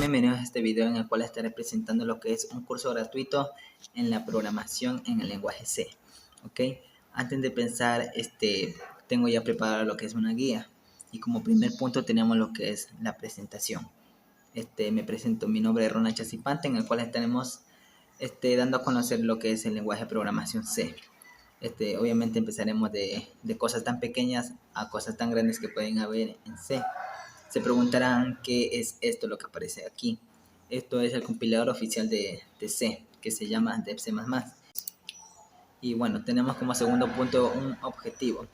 Bienvenidos a este video en el cual estaré presentando lo que es un curso gratuito en la programación en el lenguaje C. ¿Ok? Antes de empezar, tengo ya preparado lo que es una guía. Y como primer punto tenemos lo que es la presentación. Me presento, mi nombre es Ronald Chacipante, en el cual estaremos dando a conocer lo que es el lenguaje de programación C. Obviamente empezaremos de cosas tan pequeñas a cosas tan grandes que pueden haber en C. Se preguntarán qué es esto lo que aparece aquí. Esto es el compilador oficial de C, que se llama DebC++. Y bueno, tenemos como segundo punto un objetivo.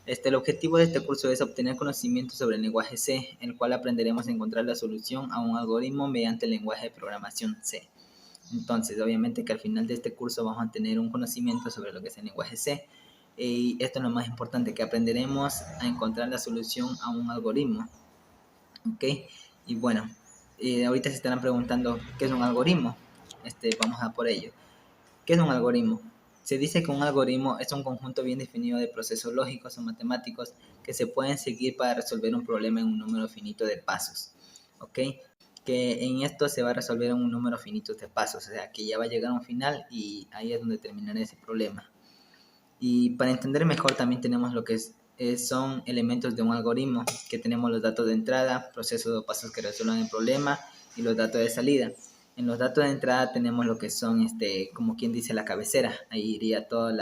El objetivo de este curso es obtener conocimiento sobre el lenguaje C, el cual aprenderemos a encontrar la solución a un algoritmo mediante el lenguaje de programación C. Entonces, obviamente que al final de este curso vamos a tener un conocimiento sobre lo que es el lenguaje C. Y esto es lo más importante, que aprenderemos a encontrar la solución a un algoritmo. ¿Ok? Y bueno, ahorita se estarán preguntando qué es un algoritmo. Vamos a por ello. ¿Qué es un algoritmo? Se dice que un algoritmo es un conjunto bien definido de procesos lógicos o matemáticos que se pueden seguir para resolver un problema en un número finito de pasos. ¿Ok? Que en esto se va a resolver en un número finito de pasos, o sea, que ya va a llegar a un final y ahí es donde terminará ese problema. Y para entender mejor también tenemos lo que son elementos de un algoritmo, que tenemos los datos de entrada, procesos o pasos que resuelvan el problema y los datos de salida. En los datos de entrada tenemos lo que son, como quien dice, la cabecera. Ahí iría todos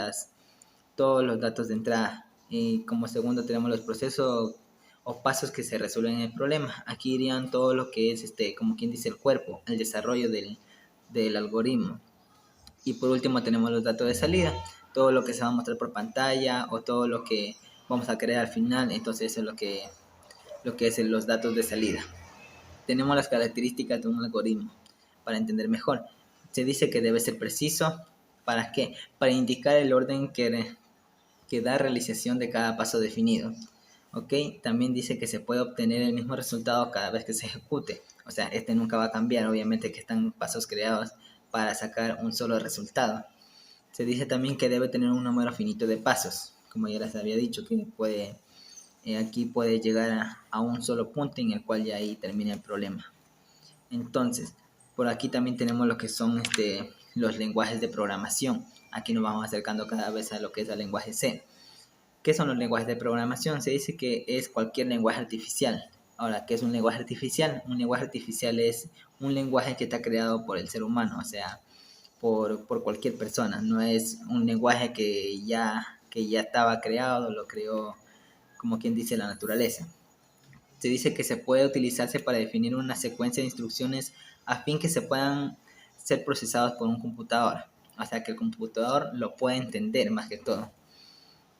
los datos de entrada. Y como segundo tenemos los procesos o pasos que se resuelven el problema. Aquí irían todo lo que es, como quien dice, el cuerpo, el desarrollo del algoritmo. Y por último tenemos los datos de salida, todo lo que se va a mostrar por pantalla o todo lo que vamos a crear al final. Entonces eso es lo que es los datos de salida. Tenemos las características de un algoritmo para entender mejor. Se dice que debe ser preciso. ¿Para qué? Para indicar el orden que da realización de cada paso definido. ¿Ok? También dice que se puede obtener el mismo resultado cada vez que se ejecute. O sea, nunca va a cambiar, obviamente que están pasos creados para sacar un solo resultado. Se dice también que debe tener un número finito de pasos, como ya les había dicho, que aquí puede llegar a un solo punto en el cual ya ahí termina el problema. Entonces, por aquí también tenemos lo que son los lenguajes de programación. Aquí nos vamos acercando cada vez a lo que es el lenguaje C. ¿Qué son los lenguajes de programación? Se dice que es cualquier lenguaje artificial. Ahora, ¿qué es un lenguaje artificial? Un lenguaje artificial es un lenguaje que está creado por el ser humano, o sea, por cualquier persona. No es un lenguaje que ya estaba creado, lo creó, como quien dice, la naturaleza. Se dice que se puede utilizarse para definir una secuencia de instrucciones a fin que se puedan ser procesados por un computador. O sea, que el computador lo puede entender más que todo.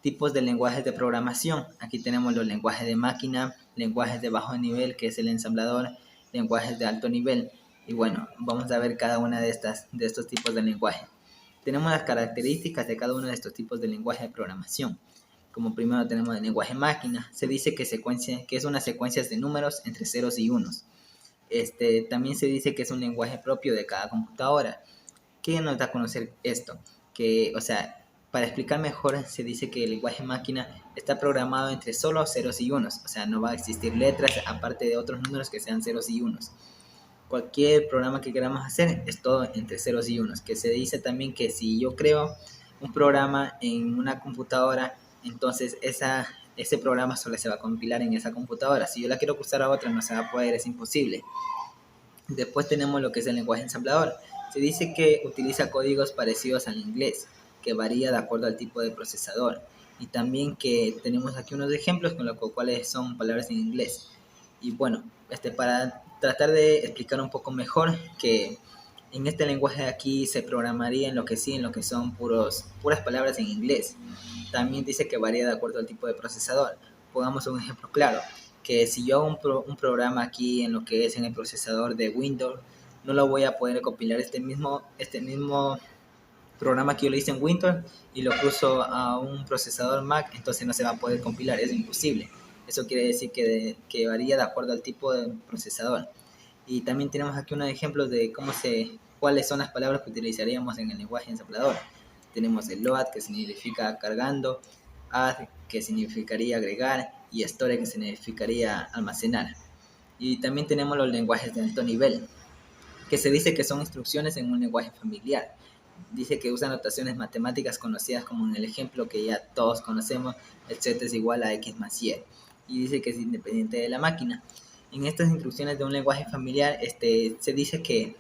Tipos de lenguajes de programación. Aquí tenemos los lenguajes de máquina, lenguajes de bajo nivel, que es el ensamblador, lenguajes de alto nivel. Y bueno, vamos a ver cada una de estos tipos de lenguaje. Tenemos las características de cada uno de estos tipos de lenguaje de programación. Como primero tenemos el lenguaje máquina. Se dice que es una secuencia de números entre ceros y unos. También se dice que es un lenguaje propio de cada computadora. ¿Qué nos da a conocer esto? Que, o sea, para explicar mejor, se dice que el lenguaje máquina está programado entre solo ceros y unos. O sea, no va a existir letras aparte de otros números que sean ceros y unos. Cualquier programa que queramos hacer es todo entre ceros y unos. Que se dice también que si yo creo un programa en una computadora, entonces ese programa solo se va a compilar en esa computadora. Si yo la quiero cruzar a otra, no se va a poder, es imposible. Después tenemos lo que es el lenguaje ensamblador. Se dice que utiliza códigos parecidos al inglés, que varía de acuerdo al tipo de procesador. Y también que tenemos aquí unos ejemplos con los cuales son palabras en inglés. Y bueno, para tratar de explicar un poco mejor, que en este lenguaje aquí se programaría en lo que son puras palabras en inglés. También dice que varía de acuerdo al tipo de procesador. Pongamos un ejemplo claro, que si yo hago un programa aquí en lo que es en el procesador de Windows, no lo voy a poder compilar este mismo programa que yo le hice en Windows y lo cruzo a un procesador Mac, entonces no se va a poder compilar, es imposible. Eso quiere decir que varía de acuerdo al tipo de procesador. Y también tenemos aquí unos ejemplos de cuáles son las palabras que utilizaríamos en el lenguaje ensamblador. Tenemos el load, que significa cargando, add, que significaría agregar, y store, que significaría almacenar. Y también tenemos los lenguajes de alto nivel. que se dice que son instrucciones en un lenguaje familiar. Dice que usa notaciones matemáticas conocidas como en el ejemplo que ya todos conocemos, el z es igual a x más y. Y dice que es independiente de la máquina. En estas instrucciones de un lenguaje familiar se dice que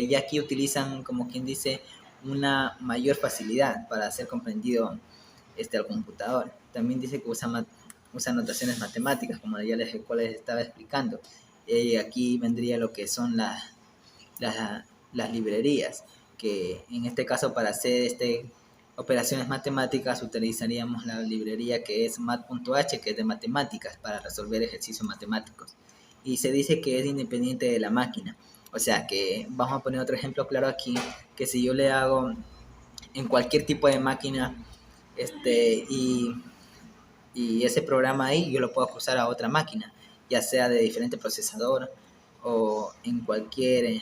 ya aquí utilizan, como quien dice, una mayor facilidad para ser comprendido al computador. También dice que usa notaciones matemáticas, como ya les estaba explicando. Aquí vendría lo que son las librerías, que en este caso para hacer operaciones matemáticas utilizaríamos la librería que es mat.h, que es de matemáticas, para resolver ejercicios matemáticos. Y se dice que es independiente de la máquina. O sea que vamos a poner otro ejemplo claro aquí, que si yo le hago en cualquier tipo de máquina y ese programa ahí yo lo puedo cruzar a otra máquina, ya sea de diferente procesador o en cualquier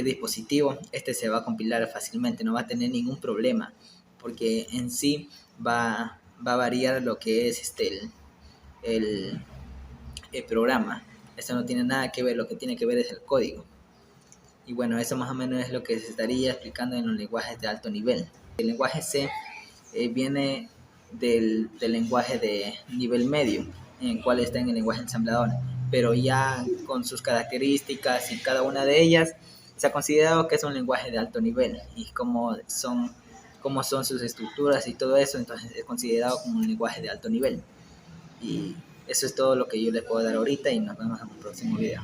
dispositivo, se va a compilar fácilmente, no va a tener ningún problema, porque en sí va a variar lo que es el programa. Eso no tiene nada que ver, lo que tiene que ver es el código. Y bueno, eso más o menos es lo que se estaría explicando en los lenguajes de alto nivel. El lenguaje C viene del lenguaje de nivel medio, en el cual está en el lenguaje ensamblador, pero ya con sus características y cada una de ellas se ha considerado que es un lenguaje de alto nivel, y cómo son sus estructuras y todo eso, entonces es considerado como un lenguaje de alto nivel. Y eso es todo lo que yo les puedo dar ahorita, y nos vemos en un próximo video.